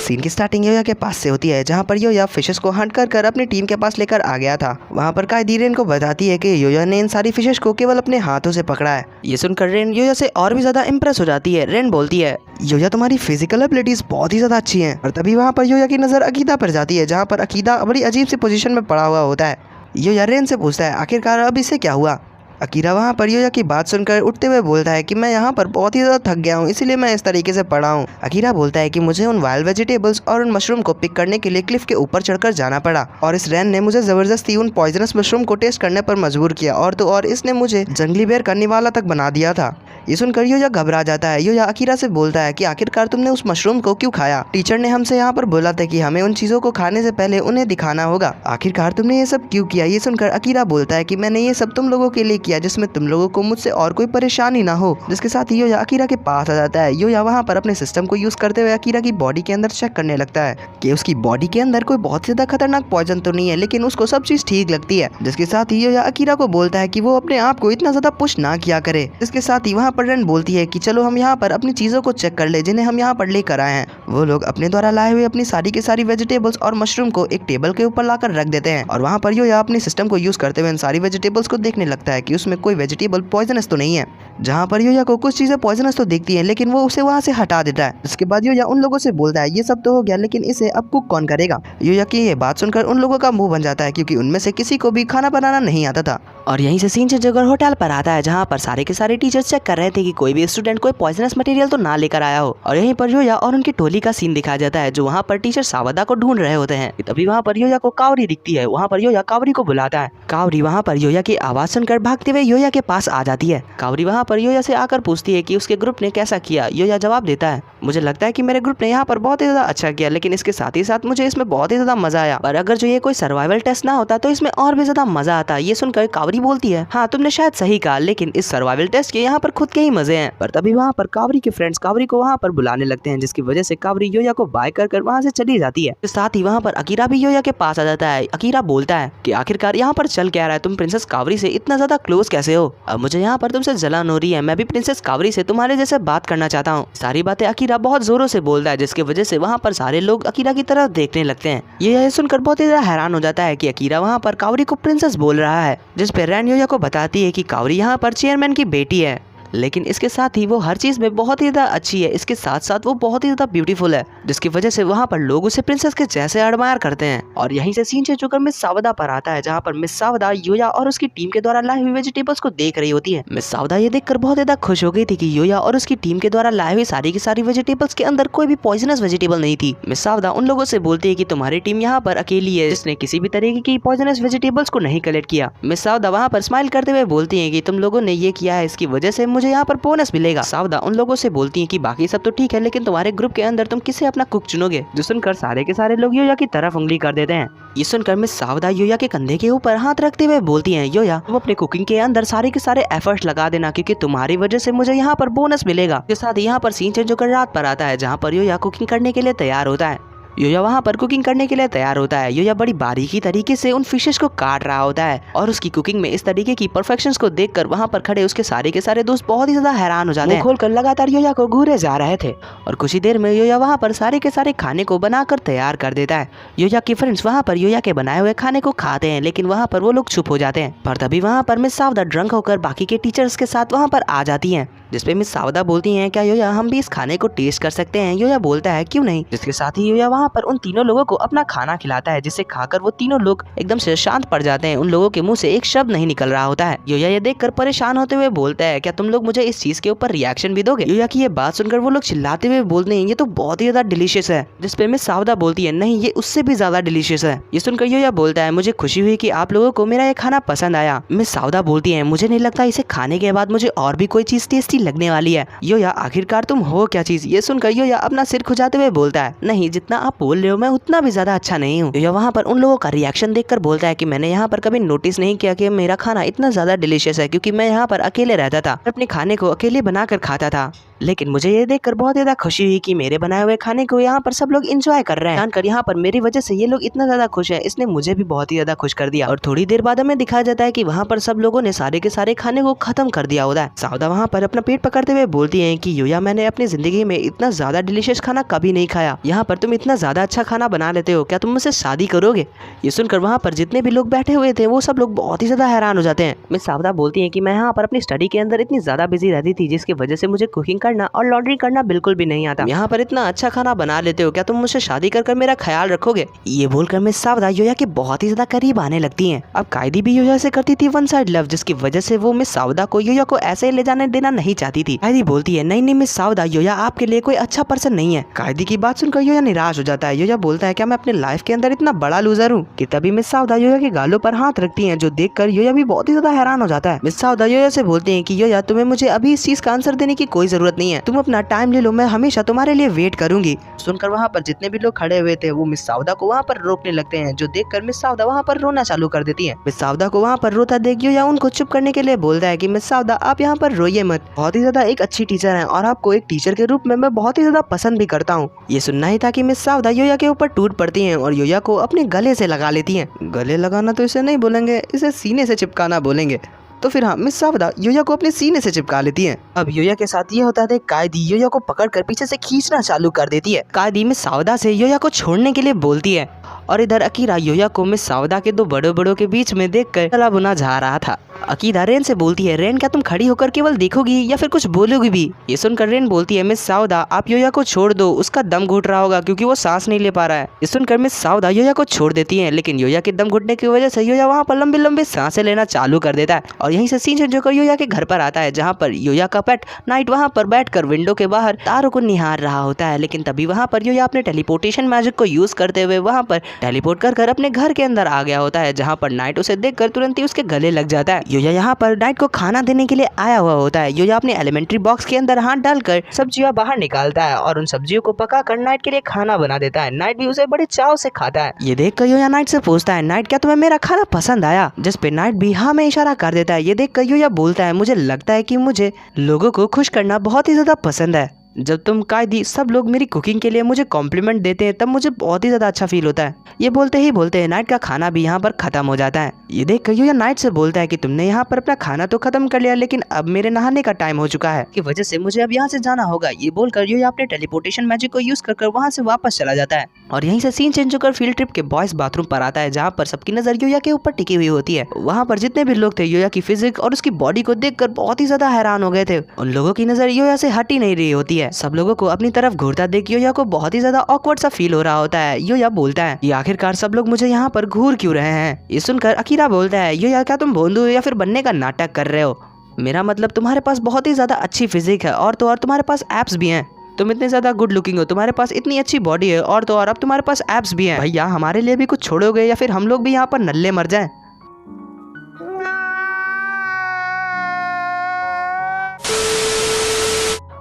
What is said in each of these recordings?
Scene की starting योया के पास से होती है, जहाँ पर योया फिशेस को हंट कर अपनी टीम के पास लेकर आ गया था। वहाँ पर कायदी रेन को बताती है कि योया ने इन सारी फिशेस को केवल अपने हाथों से पकड़ा है। ये सुनकर रेन योया से और भी ज्यादा इम्प्रेस हो जाती है। रेन बोलती है, योया तुम्हारी फिजिकल एबिलिटीज बहुत ही ज्यादा अच्छी हैं। और तभी वहाँ पर योया की नजर अकीदा पर जाती है, जहाँ पर अकीदा बड़ी अजीब सी पोजीशन में पड़ा हुआ होता है। योया रेन से पूछता है, आखिरकार अब इससे क्या हुआ। अकीरा वहाँ पर योया की बात सुनकर उठते हुए बोलता है कि मैं यहाँ पर बहुत ही ज़्यादा थक गया हूँ, इसीलिए मैं इस तरीके से पड़ा हूँ। अकीरा बोलता है कि मुझे उन वाइल्ड वेजिटेबल्स और उन मशरूम को पिक करने के लिए क्लिफ के ऊपर चढ़कर जाना पड़ा, और इस रैन ने मुझे ज़बरदस्ती उन पॉइजनस मशरूम को टेस्ट करने पर मजबूर किया, और तो और इसने मुझे जंगली बेर का निवाला तक बना दिया था। ये सुनकर योया घबरा जाता है। योया अकीरा से बोलता है कि आखिरकार तुमने उस मशरूम को क्यों खाया। टीचर ने हमसे यहाँ पर बोला था कि हमें उन चीज़ों को खाने से पहले उन्हें दिखाना होगा। आखिरकार तुमने ये सब क्यों किया। ये सुनकर अकीरा बोलता है कि मैंने ये सब तुम लोगों के लिए किया, जिसमें तुम लोगों को मुझसे और कोई परेशानी ना हो। जिसके साथ ही योया अकीरा के पास आ जाता है। योया वहाँ पर अपने सिस्टम को यूज करते हुए अकीरा की बॉडी के अंदर चेक करने लगता है कि उसकी बॉडी के अंदर कोई बहुत ज्यादा खतरनाक पॉइजन तो नहीं है, लेकिन उसको सब चीज ठीक लगती है। जिसके साथ ही योया अकीरा को बोलता है कि वो अपने आप को इतना ज्यादा पुश ना किया करे। इसके साथ ही वहाँ पर रेन बोलती है कि चलो हम यहाँ पर अपनी चीजों को चेक कर ले जिन्हें हम यहाँ पर लेकर आए हैं। वो लोग अपने द्वारा लाए हुए अपनी सारी की सारी वेजिटेबल्स और मशरूम को एक टेबल के ऊपर लाकर रख देते हैं, और वहाँ पर योया अपने सिस्टम को यूज करते हुए इन सारी वेजिटेबल्स को देखने लगता है कि उसमें कोई वेजिटेबल पॉइजनस तो नहीं है। जहाँ पर योया को कुछ चीजें पॉइजनस तो दिखती हैं, लेकिन वो उसे वहाँ से हटा देता है। इसके बाद योया उन लोगों से बोलता है, ये सब तो हो गया, लेकिन इसे अब कुक कौन करेगा। योया की ये बात सुनकर उन लोगों का मुंह बन जाता है, क्योंकि उनमें से किसी को भी खाना बनाना नहीं आता था। और यहीं से सीन चेंज होकर होटल पर आता है, जहाँ पर सारे के सारे टीचर्स चेक कर रहे थे कि कोई भी स्टूडेंट कोई पॉइजनस मटेरियल तो ना लेकर आया हो। और यहीं पर योया और उनकी टोली का सीन दिखाया जाता है, जो वहाँ पर टीचर सावदा को ढूंढ रहे होते हैं। तभी वहाँ पर योया को कावरी दिखती है। वहाँ पर योया कावरी को बुलाता है। कावरी वहाँ पर योया की आवाज सुनकर भागते हुए योया के पास आ जाती है। कावरी वहाँ पर योया से आकर पूछती है कि उसके ग्रुप ने कैसा किया। योया जवाब देता है, मुझे लगता है कि मेरे ग्रुप ने यहाँ पर बहुत ही ज्यादा अच्छा किया, लेकिन इसके साथ ही साथ मुझे इसमें बहुत ही ज्यादा मजा आया। पर अगर जो ये कोई सर्वाइवल टेस्ट ना होता तो इसमें और भी ज्यादा मजा आता। ये सुनकर कावरी बोलती है, हाँ तुमने शायद सही कहा, लेकिन इस सर्वाइवल टेस्ट के यहाँ पर खुद के ही मजे हैं। पर तभी वहाँ पर कावरी के फ्रेंड्स कावरी को वहाँ पर बुलाने लगते हैं, जिसकी वजह से कावरी योया को बाय कर वहाँ से चली जाती है। साथ ही वहाँ पर अकीरा भी योया के पास आ जाता है। अकीरा बोलता है कि आखिरकार यहाँ पर चल क्या रहा है, तुम प्रिंसेस कावरी से इतना ज्यादा क्लोज कैसे हो। अब मुझे यहाँ पर तुमसे जलन हो रही है, मैं भी प्रिंसेस कावरी से तुम्हारे जैसे बात करना चाहता हूँ। सारी बातें अकीरा बहुत जोरों से बोलता है, जिसकी वजह से वहाँ पर सारे लोग अकीरा की तरफ देखने लगते हैं। ये सुनकर बहुत ही ज्यादा हैरान हो जाता है कि अकीरा वहाँ पर कावरी को प्रिंसेस बोल रहा है, जिस पे रैन योया को बताती है कि कावरी यहाँ पर चेयरमैन की बेटी है, लेकिन इसके साथ ही वो हर चीज में बहुत ही ज्यादा अच्छी है। इसके साथ साथ वो बहुत ही ज्यादा ब्यूटीफुल है, जिसकी वजह से वहाँ पर लोग उसे प्रिंसेस के जैसे एडमायर करते हैं। और यहीं से सीन चेंज होकर मिस सावदा पर आता है, जहाँ पर मिस सावदा योया और उसकी टीम के द्वारा लाई हुई वेजिटेबल्स को देख रही होती है। मिस सावदा ये देखकर बहुत ज्यादा खुश हो गई थी कि योया और उसकी टीम के द्वारा लाई हुई सारी की सारी वेजिटेबल्स के अंदर कोई भी पॉइजनस वेजिटेबल नहीं थी। मिस सावदा उन लोगों से बोलती है कि तुम्हारी टीम यहाँ पर अकेली है जिसने किसी भी तरीके की पॉइजनस वेजिटेबल्स को नहीं कलेक्ट किया। मिस सावदा वहाँ पर स्माइल करते हुए बोलती है कि तुम लोगों ने ये किया है, इसकी वजह से मुझे यहाँ पर बोनस मिलेगा। सावदा उन लोगों से बोलती है कि बाकी सब तो ठीक है, लेकिन तुम्हारे ग्रुप के अंदर तुम किसे अपना कुक चुनोगे। जो सुनकर सारे के सारे लोग योया की तरफ उंगली कर देते हैं। ये सुनकर मिस सावदा योया के कंधे के ऊपर हाथ रखते हुए बोलती हैं, योया तुम अपने कुकिंग के अंदर सारे के सारे एफर्ट्स लगा देना, क्योंकि तुम्हारी वजह से मुझे यहाँ पर बोनस मिलेगा। इसके साथ यहाँ पर सीन चेंज होकर रात पर आता है, जहाँ पर योया कुकिंग करने के लिए तैयार होता है। योया वहाँ पर कुकिंग करने के लिए तैयार होता है। योया बड़ी बारीकी तरीके से उन फिशेस को काट रहा होता है, और उसकी कुकिंग में इस तरीके की परफेक्शंस को देखकर वहाँ पर खड़े उसके सारे के सारे दोस्त बहुत ही ज्यादा हैरान हो जाते हैं। खोलकर लगातार योया को घूरे जा रहे थे, और कुछ ही देर में योया वहाँ पर सारे के सारे खाने को बनाकर तैयार कर देता है। योया के फ्रेंड्स वहाँ पर योया के बनाए हुए खाने को खाते हैं, लेकिन वहाँ पर वो लोग चुप हो जाते हैं। पर तभी वहाँ पर मिस सावदा ड्रंक होकर बाकी के टीचर्स के साथ वहाँ पर आ जाती हैं, जिसपे मिस सावदा बोलती हैं, क्या योया हम भी इस खाने को टेस्ट कर सकते हैं। योया बोलता है क्यों नहीं। जिसके साथ ही योया वहाँ पर उन तीनों लोगों को अपना खाना खिलाता है, जिसे खाकर वो तीनों लोग एकदम से शांत पड़ जाते हैं। उन लोगों के मुंह से एक शब्द नहीं निकल रहा होता है। योया ये देखकर परेशान होते हुए बोलता है, क्या तुम लोग मुझे इस चीज के ऊपर रिएक्शन भी दोगे। योया की ये बात सुनकर वो लोग चिल्लाते हुए बोलते हैं, ये तो बहुत ही ज्यादा डिलीशियस है। जिसपे मिस सावदा बोलती है, नहीं ये उससे भी ज्यादा डिलीशियस है। ये सुनकर योया बोलता है, मुझे खुशी हुई कि आप लोगों को मेरा ये खाना पसंद आया। मिस सावदा बोलती है, मुझे नहीं लगता इसे खाने के बाद मुझे और भी कोई चीज टेस्टी लगने वाली है। योया आखिरकार तुम हो क्या चीज। ये सुनकर योया अपना सिर खुजाते हुए बोलता है, नहीं जितना आप आप बोल रहे हो मैं उतना भी ज्यादा अच्छा नहीं हूँ। योया वहाँ पर उन लोगों का रिएक्शन देखकर बोलता है कि मैंने यहाँ पर कभी नोटिस नहीं किया कि मेरा खाना इतना ज्यादा डिलीशियस है, क्योंकि मैं यहाँ पर अकेले रहता था, अपने खाने को अकेले बनाकर खाता था। लेकिन मुझे ये देखकर बहुत ज्यादा खुशी हुई कि मेरे बनाए हुए खाने को यहाँ पर सब लोग एंजॉय कर रहे हैं। जानकर यहाँ पर मेरी वजह से ये लोग इतना ज्यादा खुश है, इसने मुझे भी बहुत ही ज्यादा खुश कर दिया। और थोड़ी देर बाद हमें दिखाया जाता है कि वहाँ पर सब लोगों ने सारे के सारे खाने को खत्म कर दिया होता है। साउदा वहाँ पर अपना पेट पकड़ते हुए बोलती है कि योया मैंने अपनी जिंदगी में इतना ज्यादा डिलीशियस खाना कभी नहीं खाया। यहाँ पर तुम इतना ज्यादा अच्छा खाना बना लेते हो, क्या तुम मुझसे शादी करोगे? ये सुनकर वहाँ पर जितने भी लोग बैठे हुए थे वो सब लोग बहुत ही ज्यादा हैरान हो जाते हैं। मिस साउदा बोलती है कि मैं यहाँ पर अपनी स्टडी के अंदर इतनी ज्यादा बिजी रहती थी, जिसकी वजह से मुझे कुकिंग करना और लॉन्ड्री करना बिल्कुल भी नहीं आता। यहाँ पर इतना अच्छा खाना बना लेते हो, क्या तुम मुझसे शादी कर मेरा ख्याल रखोगे? ये बोलकर मिस साउदा योया के बहुत ही ज्यादा करीब आने लगती हैं। अब कायदी भी योया से करती थी वन साइड लव, जिसकी वजह से वो मिस साउदा को योया को ऐसे ले जाने देना नहीं चाहती थी। कायदी बोलती है नहीं मिस साउदा, योया आपके लिए कोई अच्छा पर्सन नहीं है। कायदी की बात सुनकर योया निराश हो जाता है। योया बोलता है क्या मैं अपने लाइफ के अंदर इतना बड़ा लूजर हूँ? कि तभी मिस साउदा योया के गालों पर हाथ रखती है, जो देखकर योया भी बहुत ही ज्यादा हैरान हो जाता है। मिस साउदा योया से बोलते हैं कि योया तुम्हें मुझे अभी इस चीज का आंसर देने की कोई जरूरत नहीं है, तुम अपना टाइम ले लो, मैं हमेशा तुम्हारे लिए वेट करूंगी। सुनकर वहाँ पर जितने भी लोग खड़े हुए थे वो मिस साउदा को वहाँ पर रोकने लगते हैं, जो देखकर मिस साउदा वहाँ पर रोना चालू कर देती है। मिस साउदा को वहाँ पर रोता देख योया उनको चुप करने के लिए बोलता है कि मिस साउदा आप यहाँ पर रोइए मत, बहुत ही ज्यादा एक अच्छी टीचर है और आपको एक टीचर के रूप में मैं बहुत ही ज्यादा पसंद भी करता हूँ। ये सुनना ही था कि मिस साउदा योया के ऊपर टूट पड़ती है और योया को अपने गले से लगा लेती है। गले लगाना तो इसे नहीं बोलेंगे, इसे सीने से चिपकाना बोलेंगे। तो फिर हाँ, मिस साउदा योया को अपने सीने से चिपका लेती हैं। अब योया के साथ ये होता है, कायदी योया को पकड़कर पीछे से खींचना चालू कर देती है। कायदी मिस साउदा से योया को छोड़ने के लिए बोलती है और इधर अकीरा योया को मिस साउदा के दो बड़ों बड़ों के बीच में देखकर गला बुना जा रहा था। अकीरा रेन से बोलती है रेन क्या तुम खड़ी होकर केवल देखोगी या फिर कुछ बोलोगी भी? ये सुनकर रेन बोलती है मिस साउदा आप योया को छोड़ दो, उसका दम घुट रहा होगा क्योंकि वो सांस नहीं ले पा रहा है। ये सुनकर मिस साउदा योया को छोड़ देती है, लेकिन योया के दम घुटने की वजह से योया वहाँ पर लंबी लंबी सांसें लेना चालू कर देता है। और यहीं से सीन चेंज होकर योया के घर पर आता है, जहाँ पर योया का पेट नाइट वहाँ पर बैठकर विंडो के बाहर तारों को निहार रहा होता है। लेकिन तभी वहाँ पर योया अपने टेलीपोर्टेशन मैजिक को यूज करते हुए वहाँ पर टेलीपोर्ट कर अपने घर के अंदर आ गया होता है, जहाँ पर नाइट उसे देखकर तुरंत ही उसके गले लग जाता है। योया यहाँ पर नाइट को खाना देने के लिए आया हुआ होता है। योया अपने एलिमेंट्री बॉक्स के अंदर हाथ डालकर सब्जियां बाहर निकालता है और उन सब्जियों को पकाकर नाइट के लिए खाना बना देता है। नाइट भी उसे बड़े चाव से खाता है। ये देखकर योया नाइट से पूछता है नाइट क्या तुम्हें मेरा खाना पसंद आया? जिस पे नाइट भी हाँ में इशारा कर देता है। ये देखकर योया बोलता है मुझे लगता है कि मुझे लोगों को खुश करना बहुत ही ज्यादा पसंद है। जब तुम कायदी सब लोग मेरी कुकिंग के लिए मुझे कॉम्प्लीमेंट देते हैं तब मुझे बहुत ही ज्यादा अच्छा फील होता है। ये बोलते ही बोलते हैं नाइट का खाना भी यहाँ पर खत्म हो जाता है। ये देख कर योया नाइट से बोलता है कि तुमने यहाँ पर अपना खाना तो खत्म कर लिया, लेकिन अब मेरे नहाने का टाइम हो चुका है, की वजह से मुझे अब यहाँ से जाना होगा। ये बोलकर योया अपने टेलीपोर्टेशन मैजिक को यूज कर वहाँ से वापस चला जाता है और यहीं से सीन चेंज होकर फील्ड ट्रिप के बॉयज बाथरूम पर आता है, जहाँ पर सबकी नजर योया के ऊपर टिकी हुई होती है। वहाँ पर जितने भी लोग थे योया की फिजिक और उसकी बॉडी को देखकर बहुत ही ज्यादा हैरान हो गए थे। उन लोगों की नजर योया से हट ही नहीं रही होती है। सब लोगों को अपनी तरफ घूरता देख योया को बहुत ही ज्यादा ऑकवर्ड सा फील हो रहा होता है। योया बोलता है ये आखिरकार सब लोग मुझे यहाँ पर घूर क्यों रहे हैं? ये सुनकर अकीरा बोलता है योया क्या तुम भोंदू या फिर बनने का नाटक कर रहे हो? मेरा मतलब तुम्हारे पास बहुत ही ज्यादा अच्छी फिजिक है और तो और तुम्हारे पास एप्स भी हैं। तुम इतने ज्यादा गुड लुकिंग हो, तुम्हारे पास इतनी अच्छी बॉडी है और तो और अब तुम्हारे पास एप्स भी हैं। भैया हमारे लिए भी कुछ छोड़ोगे या फिर हम लोग भी यहाँ पर नल्ले मर जाएं?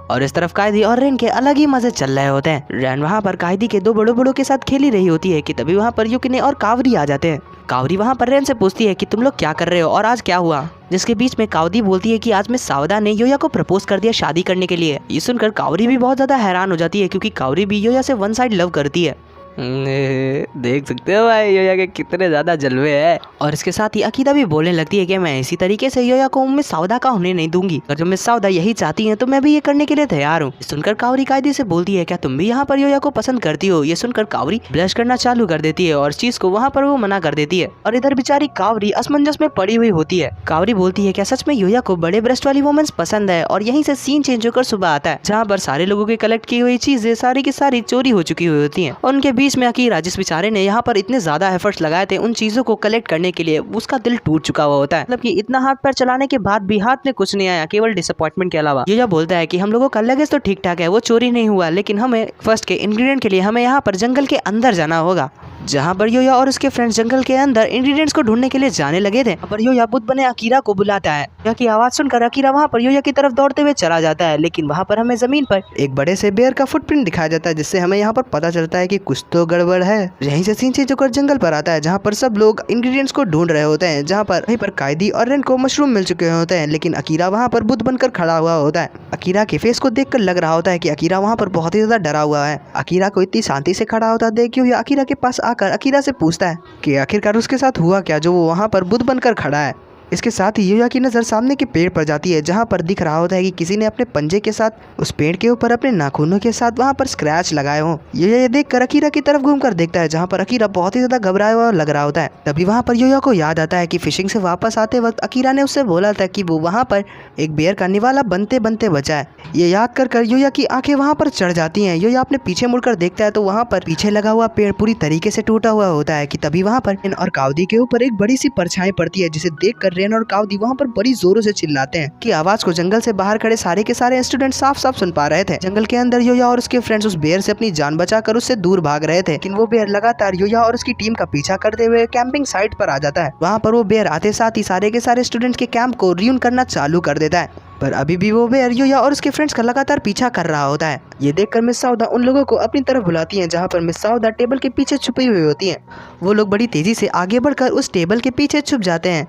और इस तरफ कायदी और रेन के अलग ही मजे चल रहे होते हैं। रेन वहाँ पर कायदी के दो बड़ों बड़ों के साथ खेली रही होती है कि तभी वहाँ पर युकिने और कावरी आ जाते हैं। कावरी वहाँ पर रेन से पूछती है कि तुम लोग क्या कर रहे हो और आज क्या हुआ? जिसके बीच में कावदी बोलती है कि आज मिस साउदा ने योया को प्रपोज कर दिया शादी करने के लिए। ये सुनकर कावरी भी बहुत ज्यादा हैरान हो जाती है, क्योंकि कावरी भी योया से वन साइड लव करती है। देख सकते हो भाई योया के कितने ज्यादा जलवे हैं। और इसके साथ ही अकीदा भी बोलने लगती है कि मैं इसी तरीके से योया को मिस साउदा का होने नहीं दूंगी, अगर जो मिस साउदा यही चाहती हैं तो मैं भी ये करने के लिए तैयार हूँ। सुनकर कावरी कायदी से बोलती है क्या तुम भी यहाँ पर योया को पसंद करती हो? ये सुनकर कावरी ब्लश करना चालू कर देती है और इस चीज को वहाँ पर वो मना कर देती है। और इधर बेचारी कावरी असमंजस में पड़ी हुई होती है। कावरी बोलती है क्या सच में योया को बड़े ब्रेस्ट वाली वुमेन्स पसंद है? और यहीं से सीन चेंज होकर सुबह आता है, जहाँ पर सारे लोगों की कलेक्ट की हुई चीजें सारी की सारी चोरी हो चुकी हुई होती है। उनके बीच में अकीरा जिस बेचारे ने यहाँ पर इतने ज्यादा एफर्ट्स लगाए थे उन चीजों को कलेक्ट करने के लिए, उसका दिल टूट चुका हुआ होता है। मतलब कि इतना हाथ पैर चलाने के बाद भी हाथ में कुछ नहीं आया, केवल डिसअपॉइंटमेंट के अलावा। योया बोलता है कि हम लोगों का लगेज तो ठीक ठाक है, वो चोरी नहीं हुआ, लेकिन हमें फर्स्ट के इंग्रेडिएंट के लिए हमें यहाँ पर जंगल के अंदर जाना होगा। जहाँ पर योया और उसके फ्रेंड्स जंगल के अंदर इंग्रेडिएंट्स को ढूंढने के लिए जाने लगे थे। पर योया बुद्ध बने अकीरा को बुलाता है। योया की आवाज सुनकर अकीरा वहाँ पर योया की तरफ दौड़ते हुए चला जाता है, लेकिन वहाँ पर हमें जमीन पर एक बड़े से बेयर का फुटप्रिंट दिखाया जाता है, जिससे हमें यहाँ पर पता चलता है कि कुछ तो गड़बड़ है। यहीं से सीन चेंज होकर जंगल पर आता है जहाँ पर सब लोग इंग्रेडिएंट्स को ढूंढ रहे होते हैं, जहाँ पर वहीं पर कायदी और रेन को मशरूम मिल चुके होते हैं, लेकिन अकीरा वहाँ पर बुत बनकर खड़ा हुआ होता है। अकीरा के फेस को देखकर लग रहा होता है कि अकीरा वहाँ पर बहुत ही ज्यादा डरा हुआ है। अकीरा को इतनी शांति से खड़ा होता देख के अकीरा के पास आकर अकीरा से पूछता है कि आखिरकार उसके साथ हुआ क्या जो वो वहाँ पर बुत बनकर खड़ा है। इसके साथ ही योया की नज़र सामने के पेड़ पर जाती है जहाँ पर दिख रहा होता है कि किसी ने अपने पंजे के साथ उस पेड़ के ऊपर अपने नाखूनों के साथ वहाँ पर स्क्रैच लगाए हों। योया ये देखकर अकीरा की तरफ घूमकर देखता है जहाँ पर अकीरा बहुत ही ज्यादा घबराया हुआ लग रहा होता है। तभी वहाँ पर योया को याद आता है कि फिशिंग से वापस आते वक्त अकीरा ने उससे बोला था कि वो वहाँ पर एक बेर का निवाला बनते बनते बचा है। ये याद कर योया की आंखें वहाँ पर चढ़ जाती हैं। योया अपने पीछे मुड़कर देखता है तो वहाँ पर पीछे लगा हुआ पेड़ पूरी तरीके से टूटा हुआ होता है कि तभी वहाँ पर रेन और कावदी के ऊपर एक बड़ी सी परछाई पड़ती है, जिसे देखकर रेन और कावदी वहाँ पर बड़ी जोरों से चिल्लाते हैं कि आवाज को जंगल से बाहर खड़े सारे के सारे स्टूडेंट साफ साफ सुन पा रहे थे। जंगल के अंदर योया और उसके फ्रेंड्स उस बेर से अपनी जान बचाकर उससे दूर भाग रहे थे, लेकिन वो बेर लगातार योया और उसकी टीम का पीछा करते हुए कैंपिंग साइट पर आ जाता है। वहाँ पर वो बेर आते साथ ही सारे के सारे स्टूडेंट्स के कैंप को रियून करना चालू कर देता है, पर अभी भी वो बेर योया और उसके फ्रेंड्स का लगातार पीछा कर रहा होता है। ये देखकर मिस साउदा उन लोगों को अपनी तरफ बुलाती हैं जहाँ पर मिस साउदा टेबल के पीछे छुपी हुई होती हैं। वो लोग बड़ी तेजी से आगे बढ़कर उस टेबल के पीछे छुप जाते हैं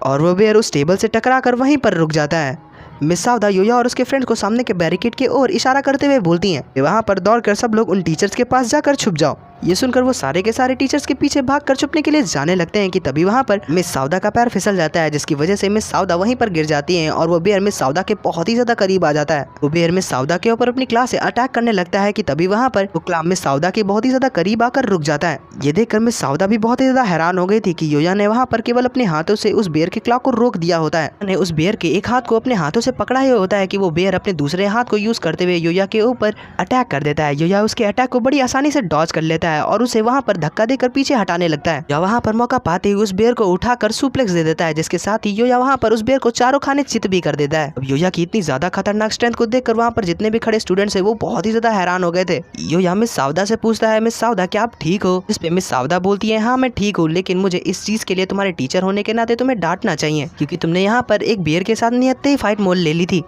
और वो बेर उस टेबल से टकराकर वहीं पर रुक जाता है। मिस साउदा योया और उसके फ्रेंड को सामने के बैरिकेड की ओर इशारा करते हुए बोलती हैं वहाँ पर दौड़कर सब लोग उन टीचर्स के पास जाकर छुप जाओ। ये सुनकर वो सारे के सारे टीचर्स के पीछे भागकर छुपने के लिए जाने लगते हैं कि तभी वहाँ पर मिस साउदा का पैर फिसल जाता है, जिसकी वजह से मिस साउदा वहीं पर गिर जाती हैं और वो बेर मिस साउदा के बहुत ही ज्यादा करीब आ जाता है। वो बेर मिस साउदा के ऊपर अपनी क्लास से अटैक करने लगता है कि तभी वहाँ पर वो क्लास मिस साउदा के बहुत ही ज्यादा करीब आकर रुक जाता है। ये देखकर मिस साउदा भी बहुत ही ज्यादा हैरान हो गई थी कि योया ने वहाँ पर केवल अपने हाथों से उस बेर के क्लॉक को रोक दिया होता है। उन्हें उस बेर के एक हाथ को अपने हाथों से पकड़ा ही होता है कि वो बेर अपने दूसरे हाथ को यूज करते हुए योया के ऊपर अटैक कर देता है। योया उसके अटैक को बड़ी आसानी से डॉज कर लेता है और उसे वहाँ धक्का देकर पीछे हटाने लगता है। या वहाँ पर मौका पाते ही उस बेर को उठाकर सुप्लेक्स दे देता है, जिसके साथ ही योया वहाँ पर उस बेर को चारों खाने चित भी कर देता है। अब योया की इतनी ज्यादा खतरनाक स्ट्रेंथ को देखकर वहाँ पर जितने भी खड़े स्टूडेंट्स हैं वो बहुत ही ज्यादा हैरान हो गए थे। योया मिस साउदा से पूछता है मिस साउदा क्या आप ठीक हो? जिस पे मिस साउदा बोलती है हाँ मैं ठीक हूँ, लेकिन मुझे इस चीज के लिए तुम्हारे टीचर होने के नाते तुम्हें डांटना चाहिए क्योंकि तुमने यहाँ पर एक बेर के साथ नियत ही फाइट मोल ले ली थी,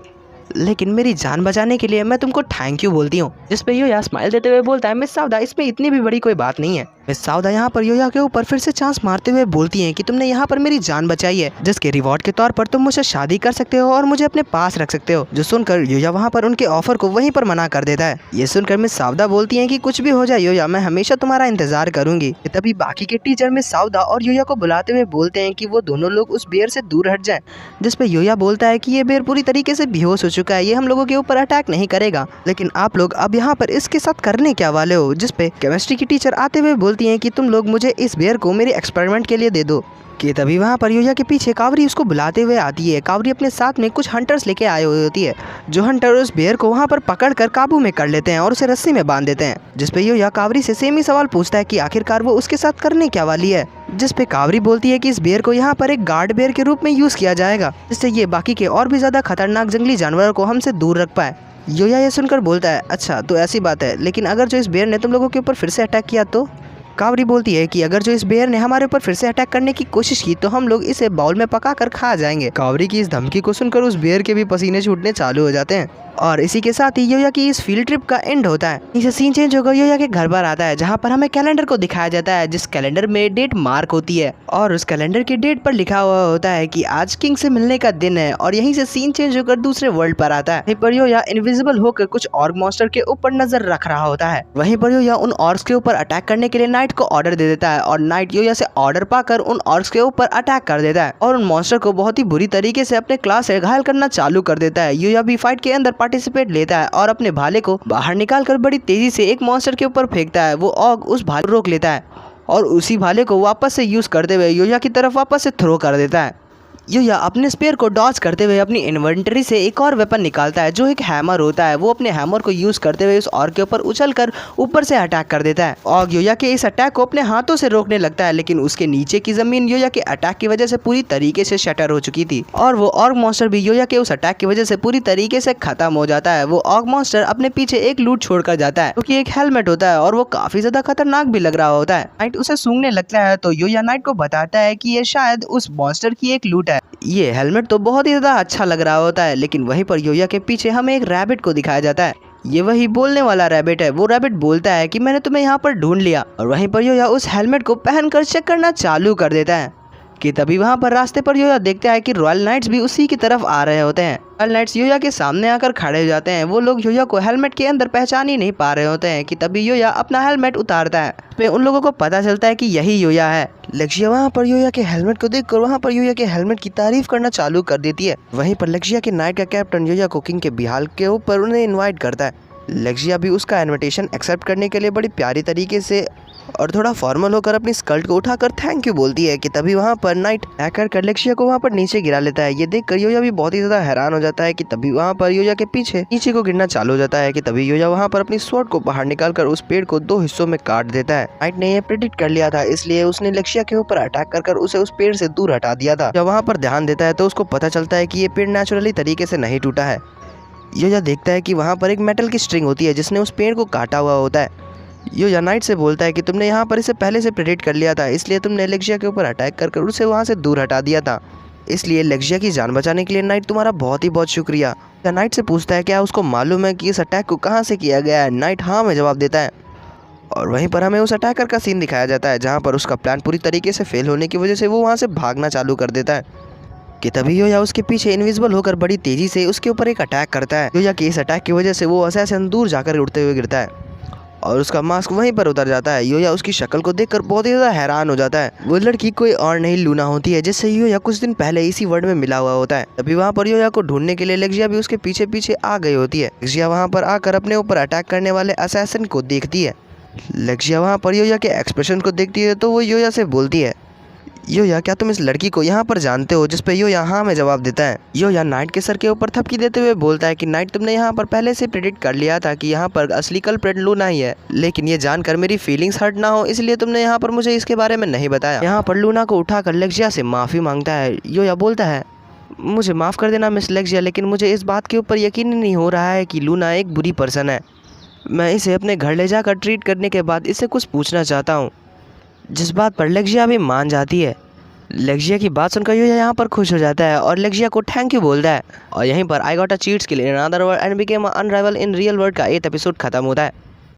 लेकिन मेरी जान बचाने के लिए मैं तुमको थैंक यू बोलती हूँ। जिस पे योया स्माइल देते हुए बोलता है मिस साउदा इसमें इतनी भी बड़ी कोई बात नहीं है। मिस साउदा यहाँ पर योया के ऊपर फिर से चांस मारते हुए बोलती हैं कि तुमने यहाँ पर मेरी जान बचाई है, जिसके रिवॉर्ड के तौर पर तुम मुझसे शादी कर सकते हो और मुझे अपने पास रख सकते हो। जो सुनकर योया वहाँ पर उनके ऑफर को वहीं पर मना कर देता है। ये सुनकर मिस साउदा बोलती हैं कि कुछ भी हो जाए योया मैं हमेशा तुम्हारा इंतजार करूंगी। तभी बाकी के टीचर मिस साउदा और योया को बुलाते हुए बोलते हैं कि वो दोनों लोग उस बेर से दूर हट जाएं। जिस पे योया बोलता है कि ये बेर पूरी तरीके से बेहोश हो चुका है, ये हम लोगों के ऊपर अटैक नहीं करेगा, लेकिन आप लोग अब यहाँ पर इसके साथ करने क्या वाले हो? जिस पे केमिस्ट्री की टीचर आते हुए बोलती हैं कि तुम लोग मुझे इस बेर को मेरे एक्सपेरिमेंट के लिए दे दो। कि तभी वहाँ पर योया के पीछे कावरी उसको बुलाते हुए आती है। कावरी अपने साथ में कुछ हंटर्स लेके आए हुए होती है, जो हंटर उस बेर को वहाँ पर पकड़कर काबू में कर लेते हैं और उसे रस्सी में बांध देते हैं। जिस पे योया कावरी से सेम ही सवाल पूछता है कि आखिरकार वो उसके साथ करने क्या वाली है। जिस पे कावरी बोलती है कि इस बेर को यहाँ पर एक गार्ड बेर के रूप में यूज किया जाएगा, जिससे ये बाकी के और भी ज्यादा खतरनाक जंगली जानवरों को हमसे दूर रख पाए। योया ये सुनकर बोलता है अच्छा तो ऐसी बात है, लेकिन अगर जो इस बेर ने तुम लोगों के ऊपर फिर से अटैक किया तो? कावरी बोलती है कि अगर जो इस बेर ने हमारे ऊपर फिर से अटैक करने की कोशिश की तो हम लोग इसे बाउल में पका कर खा जाएंगे। कावरी की इस धमकी को सुनकर उस बेर के भी पसीने छूटने चालू हो जाते हैं और इसी के साथ ही योया की इस फील्ड ट्रिप का एंड होता है। इसे सीन चेंज होकर योया के घर पर आता है, जहाँ पर हमें कैलेंडर को दिखाया जाता है, जिस कैलेंडर में डेट मार्क होती है और उस कैलेंडर की डेट पर लिखा हुआ होता है कि आज किंग से मिलने का दिन है। और यहीं से सीन चेंज होकर दूसरे वर्ल्ड पर आता है। वहीं पर योया इनविजिबल होकर कुछ ऑर्ग मॉन्स्टर के ऊपर नजर रख रहा होता है। वहीं पर योया उन ऑर्ग्स के ऊपर अटैक करने के लिए नाइट को ऑर्डर दे देता है और नाइट योया से ऑर्डर पाकर उन ऑर्ग्स के ऊपर अटैक कर देता है और उन मॉन्स्टर को बहुत ही बुरी तरीके से अपने क्लास से घायल करना चालू कर देता है। योया भी फाइट के अंदर पार्टिसिपेट लेता है और अपने भाले को बाहर निकालकर बड़ी तेजी से एक मॉन्स्टर के ऊपर फेंकता है। वो ऑग उस भाले को रोक लेता है और उसी भाले को वापस से यूज करते हुए योया की तरफ वापस से थ्रो कर देता है। योया अपने स्पेयर को डॉज करते हुए अपनी इन्वेंटरी से एक और वेपन निकालता है, जो एक हैमर होता है। वो अपने हैमर को यूज करते हुए उस ऑर्ग के ऊपर उछलकर ऊपर से अटैक कर देता है। ऑर्ग योया के इस अटैक को अपने हाथों से रोकने लगता है, लेकिन उसके नीचे की जमीन योया के अटैक की वजह से पूरी तरीके से शटर हो चुकी थी और वो ऑर्ग मॉन्स्टर भी योया के उस अटैक की वजह से पूरी तरीके से खत्म हो जाता है। वो ऑर्ग मॉन्स्टर अपने पीछे एक लूट छोड़कर जाता है, क्योंकि एक हेलमेट होता है और वो काफी ज्यादा खतरनाक भी लग रहा होता है। नाइट उसे सूंघने लगता है तो योया नाइट को बताता है कि ये शायद उस मॉन्स्टर की एक लूट है। ये हेलमेट तो बहुत ही ज्यादा अच्छा लग रहा होता है, लेकिन वहीं पर योया के पीछे हमें एक रैबिट को दिखाया जाता है। ये वही बोलने वाला रैबिट है। वो रैबिट बोलता है कि मैंने तुम्हें यहाँ पर ढूंढ लिया, और वहीं पर योया उस हेलमेट को पहनकर चेक करना चालू कर देता है कि तभी वहाँ पर रास्ते पर योया देखता है कि रॉयल नाइट्स भी उसी की तरफ आ रहे होते हैं। रॉयल नाइट्स योया के सामने आकर खड़े हो जाते हैं। वो लोग योया को हेलमेट के अंदर पहचान ही नहीं पा रहे होते हैं कि तभी योया अपना हेलमेट उतारता है। पे उन लोगों को पता चलता है कि यही योया है। लक्ष्य वहाँ पर योया के हेलमेट को देखकर वहाँ पर योया के हेलमेट की तारीफ करना चालू कर देती है। वहीं पर लक्ष्य के नाइट का कैप्टन योया को किंग के बिहाल के ऊपर उन्हें इन्वाइट करता है। लक्ष्य भी उसका इनविटेशन एक्सेप्ट करने के लिए बड़ी प्यारी तरीके से और थोड़ा फॉर्मल होकर अपनी स्कर्ट को उठाकर थैंक यू बोलती है कि तभी वहाँ पर नाइट हैकर कर लक्ष्य को वहाँ पर नीचे गिरा लेता है। ये देखकर योया भी बहुत ही ज्यादा हैरान हो जाता है कि तभी वहाँ पर योया के पीछे नीचे को गिरना चालू हो जाता है कि तभी योया वहाँ पर अपनी स्वॉर्ड को बाहर निकालकर उस पेड़ को 2 हिस्सों में काट देता है। नाइट ने यह प्रेडिक्ट कर लिया था, इसलिए उसने लक्ष्य के ऊपर अटैक कर उसे उस पेड़ से दूर हटा दिया था। जब वहाँ पर ध्यान देता है तो उसको पता चलता है कि ये पेड़ नेचुरली तरीके से नहीं टूटा है। योया देखता है कि वहाँ पर एक मेटल की स्ट्रिंग होती है जिसने उस पेड़ को काटा हुआ होता है। योया नाइट से बोलता है कि तुमने यहाँ पर इसे पहले से प्रेडिक्ट कर लिया था, इसलिए तुमने लक्ष्य के ऊपर अटैक कर उसे वहाँ से दूर हटा दिया था। इसलिए लक्ष्य की जान बचाने के लिए नाइट तुम्हारा बहुत ही बहुत शुक्रिया। नाइट से पूछता है क्या उसको मालूम है कि इस अटैक को कहाँ से किया गया है। नाइट हाँ में जवाब देता है, और वहीं पर हमें उस अटैकर का सीन दिखाया जाता है जहाँ पर उसका प्लान पूरी तरीके से फेल होने की वजह से वो वहाँ से भागना चालू कर देता है कि तभी योया उसके पीछे इनविजिबल होकर बड़ी तेजी से उसके ऊपर एक अटैक करता है। योया के इस अटैक की वजह से वो असैसिन दूर जाकर उड़ते हुए गिरता है और उसका मास्क वहीं पर उतर जाता है। योया उसकी शक्ल को देखकर बहुत ही ज्यादा हैरान हो जाता है। वो लड़की कोई और नहीं लूना होती है जिससे योया कुछ दिन पहले इसी वर्ल्ड में मिला हुआ होता है। तभी वहाँ पर योया को ढूंढने के लिए लक्ष्य भी उसके पीछे पीछे आ गई होती है। लक्ष्य वहाँ पर आकर अपने ऊपर अटैक करने वाले असैसिन को देखती है। लक्ष्य वहाँ पर योया के एक्सप्रेशन को देखती है तो वो योया से बोलती है, योया क्या तुम इस लड़की को यहाँ पर जानते हो? जिस पे योया हाँ में जवाब देता है। योया नाइट के सर के ऊपर थपकी देते हुए बोलता है कि नाइट तुमने यहाँ पर पहले से प्रेडिक्ट कर लिया था कि यहाँ पर असली कल्प्रिट लूना ही है, लेकिन ये जानकर मेरी फीलिंग्स हर्ट ना हो इसलिए तुमने यहाँ पर मुझे इसके बारे में नहीं बताया। यहाँ पर लूना को उठाकर लक्ष्य से माफ़ी मांगता है। योया बोलता है, मुझे माफ़ कर देना मिस लक्ष्य, लेकिन मुझे इस बात के ऊपर यकीन ही नहीं हो रहा है कि लूना एक बुरी पर्सन है। मैं इसे अपने घर ले जाकर ट्रीट करने के बाद इससे कुछ पूछना चाहता हूँ, जिस बात पर लक्ष्य भी मान जाती है। लक्ष्य की बात सुनकर योया यहाँ पर खुश हो जाता है और लक्ष्य को थैंक यू बोलता है। और यहीं पर आई गॉट अ चीट्स के लिए another world and became unrivalled in real world का 8th एपिसोड खत्म होता है।